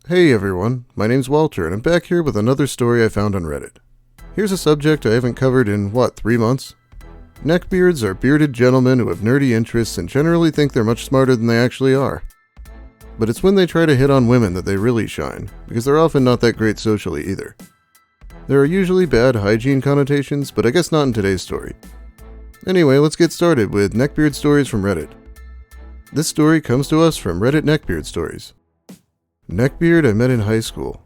Hey everyone, my name's Walter and I'm back here with another story I found on Reddit. Here's a subject I haven't covered in, 3 months? Neckbeards are bearded gentlemen who have nerdy interests and generally think they're much smarter than they actually are. But it's when they try to hit on women that they really shine, because they're often not that great socially either. There are usually bad hygiene connotations, but I guess not in today's story. Anyway, let's get started with Neckbeard stories from Reddit. This story comes to us from Reddit Neckbeard stories. Neckbeard I met in high school.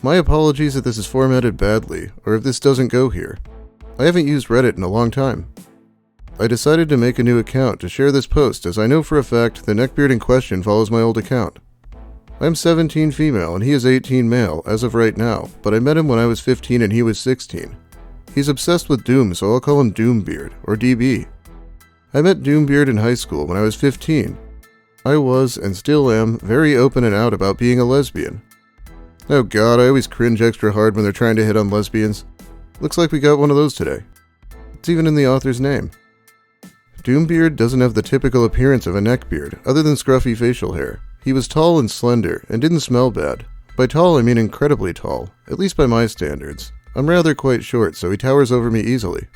My apologies if this is formatted badly, or if this doesn't go here. I haven't used Reddit in a long time. I decided to make a new account to share this post as I know for a fact the Neckbeard in question follows my old account. I'm 17 female and he is 18 male as of right now, but I met him when I was 15 and he was 16. He's obsessed with Doom, so I'll call him Doombeard, or DB. I met Doombeard in high school when I was 15. I was, and still am, very open and out about being a lesbian. Oh god, I always cringe extra hard when they're trying to hit on lesbians. Looks like we got one of those today. It's even in the author's name. Doombeard doesn't have the typical appearance of a neckbeard, other than scruffy facial hair. He was tall and slender, and didn't smell bad. By tall I mean incredibly tall, at least by my standards. I'm rather quite short, so he towers over me easily.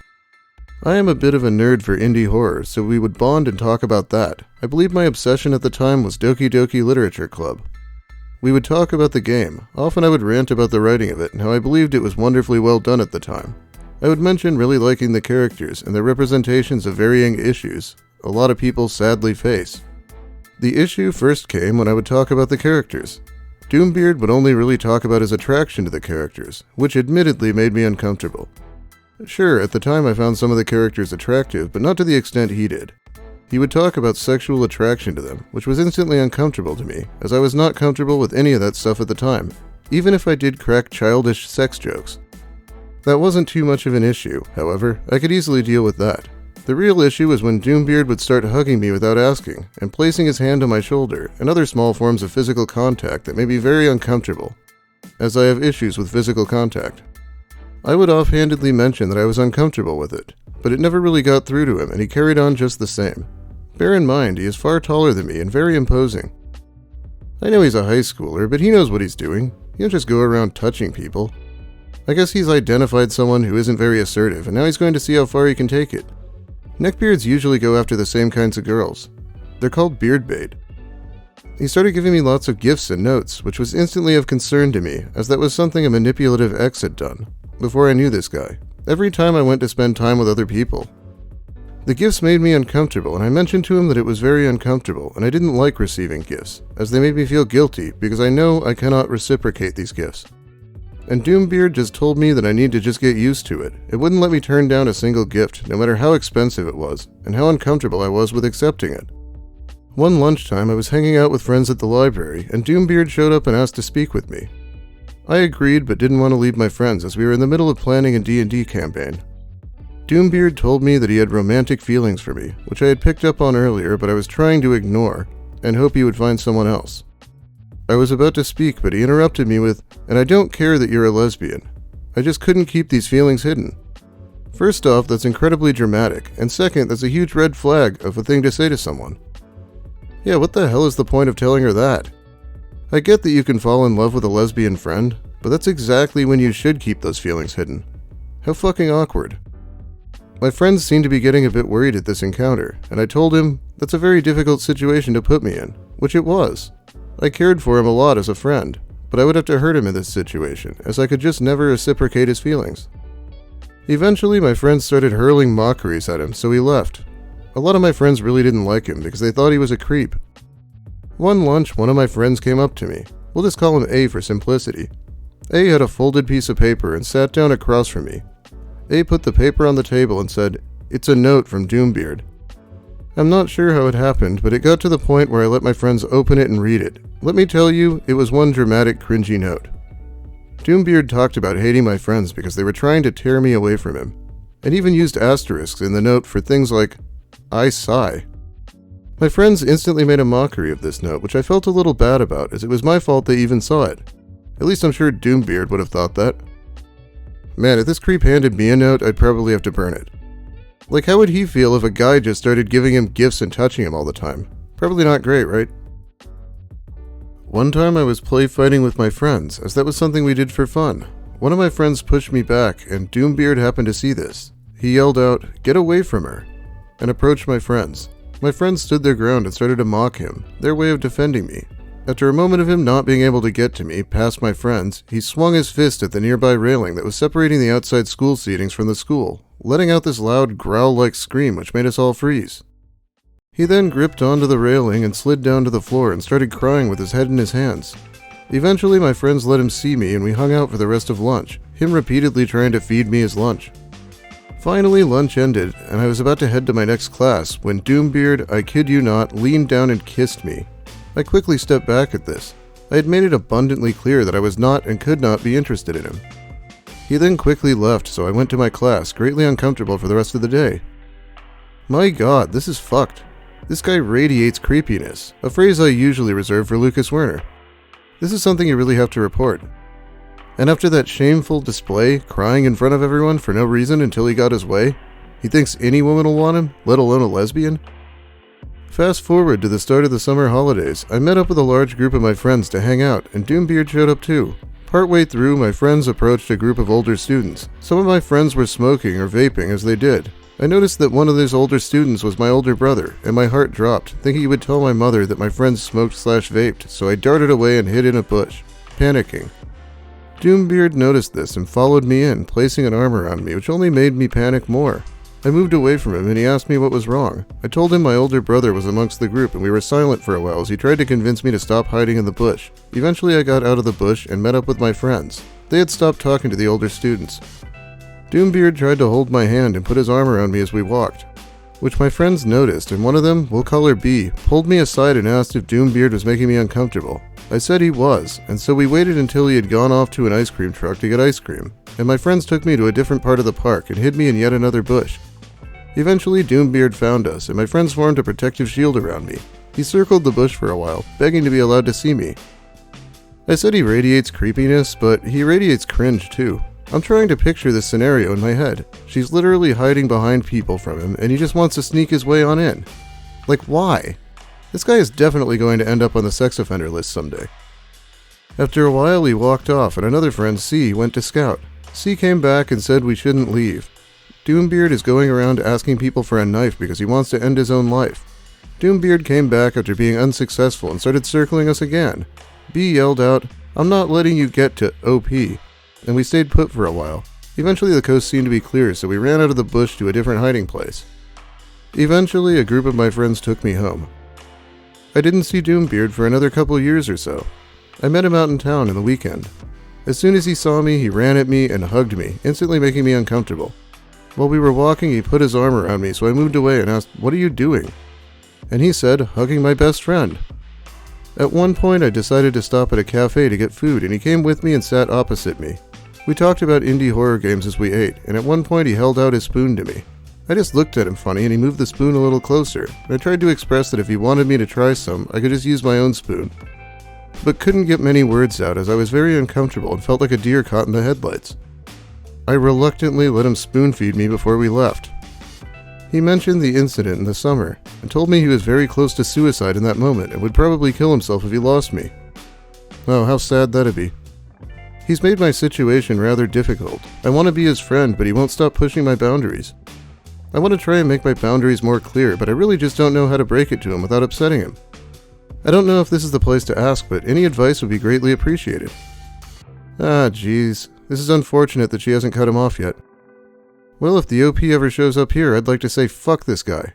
I am a bit of a nerd for indie horror, so we would bond and talk about that. I believe my obsession at the time was Doki Doki Literature Club. We would talk about the game. Often I would rant about the writing of it and how I believed it was wonderfully well done at the time. I would mention really liking the characters and their representations of varying issues a lot of people sadly face. The issue first came when I would talk about the characters. Doombeard would only really talk about his attraction to the characters, which admittedly made me uncomfortable. Sure, at the time I found some of the characters attractive, but not to the extent he did. He would talk about sexual attraction to them, which was instantly uncomfortable to me, as I was not comfortable with any of that stuff at the time, even if I did crack childish sex jokes. That wasn't too much of an issue, however, I could easily deal with that. The real issue was when Doombeard would start hugging me without asking, and placing his hand on my shoulder, and other small forms of physical contact that made me very uncomfortable, as I have issues with physical contact. I would offhandedly mention that I was uncomfortable with it, but it never really got through to him and he carried on just the same. Bear in mind, he is far taller than me and very imposing. I know he's a high schooler, but he knows what he's doing. He don't just go around touching people. I guess he's identified someone who isn't very assertive and now he's going to see how far he can take it. Neckbeards usually go after the same kinds of girls. They're called beard bait. He started giving me lots of gifts and notes, which was instantly of concern to me, as that was something a manipulative ex had done. Before I knew this guy, every time I went to spend time with other people. The gifts made me uncomfortable, and I mentioned to him that it was very uncomfortable, and I didn't like receiving gifts, as they made me feel guilty because I know I cannot reciprocate these gifts. And Doombeard just told me that I need to just get used to it. It wouldn't let me turn down a single gift, no matter how expensive it was, and how uncomfortable I was with accepting it. One lunchtime I was hanging out with friends at the library, and Doombeard showed up and asked to speak with me. I agreed but didn't want to leave my friends as we were in the middle of planning a D&D campaign. Doombeard told me that he had romantic feelings for me, which I had picked up on earlier but I was trying to ignore, and hope he would find someone else. I was about to speak but he interrupted me with, "And I don't care that you're a lesbian. I just couldn't keep these feelings hidden." First off, that's incredibly dramatic, and second, that's a huge red flag of a thing to say to someone. Yeah, what the hell is the point of telling her that? I get that you can fall in love with a lesbian friend, but that's exactly when you should keep those feelings hidden. How fucking awkward. My friends seemed to be getting a bit worried at this encounter, and I told him that's a very difficult situation to put me in, which it was. I cared for him a lot as a friend, but I would have to hurt him in this situation, as I could just never reciprocate his feelings. Eventually, my friends started hurling mockeries at him, so he left. A lot of my friends really didn't like him because they thought he was a creep. One lunch, one of my friends came up to me. We'll just call him A for simplicity. A had a folded piece of paper and sat down across from me. A put the paper on the table and said, "It's a note from Doombeard." I'm not sure how it happened, but it got to the point where I let my friends open it and read it. Let me tell you, it was one dramatic, cringy note. Doombeard talked about hating my friends because they were trying to tear me away from him, and even used asterisks in the note for things like, "I sigh." My friends instantly made a mockery of this note, which I felt a little bad about, as it was my fault they even saw it. At least I'm sure Doombeard would have thought that. Man, if this creep handed me a note, I'd probably have to burn it. Like, how would he feel if a guy just started giving him gifts and touching him all the time? Probably not great, right? One time I was play fighting with my friends, as that was something we did for fun. One of my friends pushed me back, and Doombeard happened to see this. He yelled out, "Get away from her," and approached my friends. My friends stood their ground and started to mock him, their way of defending me. After a moment of him not being able to get to me, past my friends, he swung his fist at the nearby railing that was separating the outside school seatings from the school, letting out this loud growl-like scream which made us all freeze. He then gripped onto the railing and slid down to the floor and started crying with his head in his hands. Eventually my friends let him see me and we hung out for the rest of lunch, him repeatedly trying to feed me his lunch. Finally, lunch ended, and I was about to head to my next class when Doombeard, I kid you not, leaned down and kissed me. I quickly stepped back at this. I had made it abundantly clear that I was not and could not be interested in him. He then quickly left, so I went to my class, greatly uncomfortable for the rest of the day. My god, this is fucked. This guy radiates creepiness, a phrase I usually reserve for Lucas Werner. This is something you really have to report. And after that shameful display, crying in front of everyone for no reason until he got his way, he thinks any woman will want him, let alone a lesbian? Fast forward to the start of the summer holidays, I met up with a large group of my friends to hang out, and Doombeard showed up too. Partway through, my friends approached a group of older students. Some of my friends were smoking or vaping as they did. I noticed that one of those older students was my older brother, and my heart dropped, thinking he would tell my mother that my friends smoked/vaped, so I darted away and hid in a bush, panicking. Doombeard noticed this and followed me in, placing an arm around me, which only made me panic more. I moved away from him and he asked me what was wrong. I told him my older brother was amongst the group and we were silent for a while as he tried to convince me to stop hiding in the bush. Eventually I got out of the bush and met up with my friends. They had stopped talking to the older students. Doombeard tried to hold my hand and put his arm around me as we walked, which my friends noticed, and one of them, we'll call her B, pulled me aside and asked if Doombeard was making me uncomfortable. I said he was, and so we waited until he had gone off to an ice cream truck to get ice cream, and my friends took me to a different part of the park and hid me in yet another bush. Eventually Doombeard found us, and my friends formed a protective shield around me. He circled the bush for a while, begging to be allowed to see me. I said he radiates creepiness, but he radiates cringe too. I'm trying to picture this scenario in my head. She's literally hiding behind people from him, and he just wants to sneak his way on in. Like, why? This guy is definitely going to end up on the sex offender list someday. After a while, he walked off, and another friend, C, went to scout. C came back and said we shouldn't leave. Doombeard is going around asking people for a knife because he wants to end his own life. Doombeard came back after being unsuccessful and started circling us again. B yelled out, "I'm not letting you get to OP," and we stayed put for a while. Eventually the coast seemed to be clear, so we ran out of the bush to a different hiding place. Eventually, a group of my friends took me home. I didn't see Doombeard for another couple years or so. I met him out in town in the weekend. As soon as he saw me, he ran at me and hugged me, instantly making me uncomfortable. While we were walking, he put his arm around me, so I moved away and asked, "What are you doing?" And he said, "Hugging my best friend." At one point, I decided to stop at a cafe to get food, and he came with me and sat opposite me. We talked about indie horror games as we ate, and at one point he held out his spoon to me. I just looked at him funny, and he moved the spoon a little closer, and I tried to express that if he wanted me to try some, I could just use my own spoon. But couldn't get many words out as I was very uncomfortable and felt like a deer caught in the headlights. I reluctantly let him spoon-feed me before we left. He mentioned the incident in the summer, and told me he was very close to suicide in that moment and would probably kill himself if he lost me. Oh, how sad that'd be. He's made my situation rather difficult. I want to be his friend, but he won't stop pushing my boundaries. I want to try and make my boundaries more clear, but I really just don't know how to break it to him without upsetting him. I don't know if this is the place to ask, but any advice would be greatly appreciated. Ah, jeez. This is unfortunate that she hasn't cut him off yet. Well, if the OP ever shows up here, I'd like to say fuck this guy.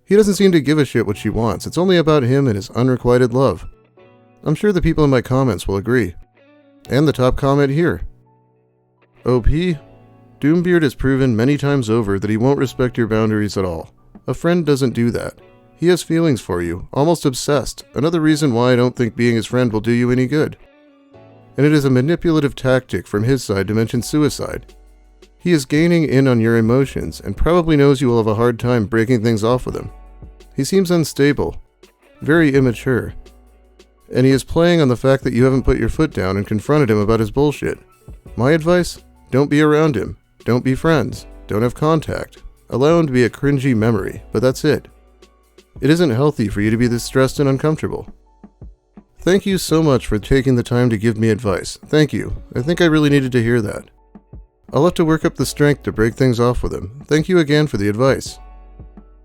He doesn't seem to give a shit what she wants. It's only about him and his unrequited love. I'm sure the people in my comments will agree. And the top comment here. OP, Doombeard has proven many times over that he won't respect your boundaries at all. A friend doesn't do that. He has feelings for you, almost obsessed. Another reason why I don't think being his friend will do you any good. And it is a manipulative tactic from his side to mention suicide. He is gaining in on your emotions and probably knows you will have a hard time breaking things off with him. He seems unstable, very immature, and he is playing on the fact that you haven't put your foot down and confronted him about his bullshit. My advice? Don't be around him. Don't be friends. Don't have contact. Allow him to be a cringy memory, but that's it. It isn't healthy for you to be this stressed and uncomfortable. Thank you so much for taking the time to give me advice. Thank you. I think I really needed to hear that. I'll have to work up the strength to break things off with him. Thank you again for the advice.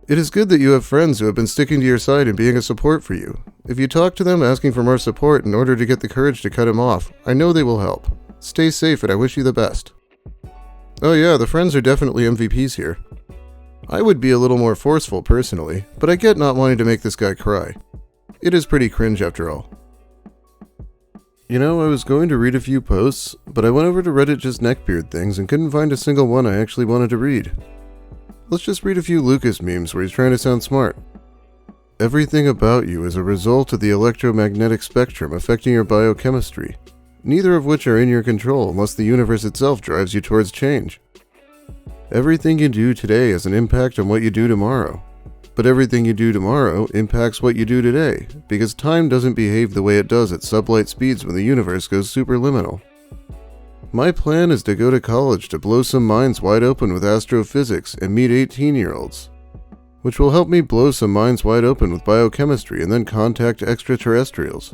It is good that you have friends who have been sticking to your side and being a support for you. If you talk to them asking for more support in order to get the courage to cut him off, I know they will help. Stay safe and I wish you the best. Oh yeah, the friends are definitely MVPs here. I would be a little more forceful personally, but I get not wanting to make this guy cry. It is pretty cringe after all. You know, I was going to read a few posts, but I went over to Reddit just Neckbeard things and couldn't find a single one I actually wanted to read. Let's just read a few Lucas memes where he's trying to sound smart. Everything about you is a result of the electromagnetic spectrum affecting your biochemistry, neither of which are in your control unless the universe itself drives you towards change. Everything you do today has an impact on what you do tomorrow, but everything you do tomorrow impacts what you do today, because time doesn't behave the way it does at sublight speeds when the universe goes superliminal. My plan is to go to college to blow some minds wide open with astrophysics and meet 18-year-olds, which will help me blow some minds wide open with biochemistry and then contact extraterrestrials.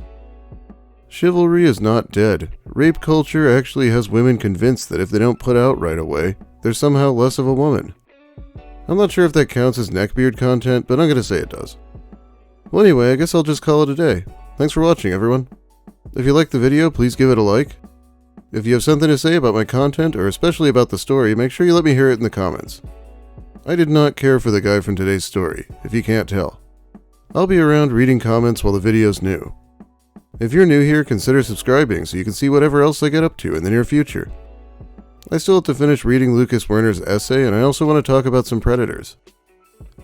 Chivalry is not dead. Rape culture actually has women convinced that if they don't put out right away, they're somehow less of a woman. I'm not sure if that counts as Neckbeard content, but I'm gonna say it does. Well anyway, I guess I'll just call it a day. Thanks for watching, everyone. If you liked the video, please give it a like. If you have something to say about my content, or especially about the story, make sure you let me hear it in the comments. I did not care for the guy from today's story, if you can't tell. I'll be around reading comments while the video's new. If you're new here, consider subscribing so you can see whatever else I get up to in the near future. I still have to finish reading Lucas Werner's essay, and I also want to talk about some predators.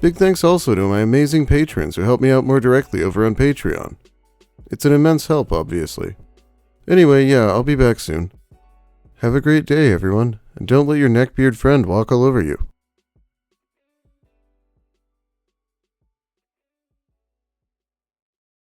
Big thanks also to my amazing patrons who help me out more directly over on Patreon. It's an immense help, obviously. Anyway, yeah, I'll be back soon. Have a great day, everyone, and don't let your neckbeard friend walk all over you.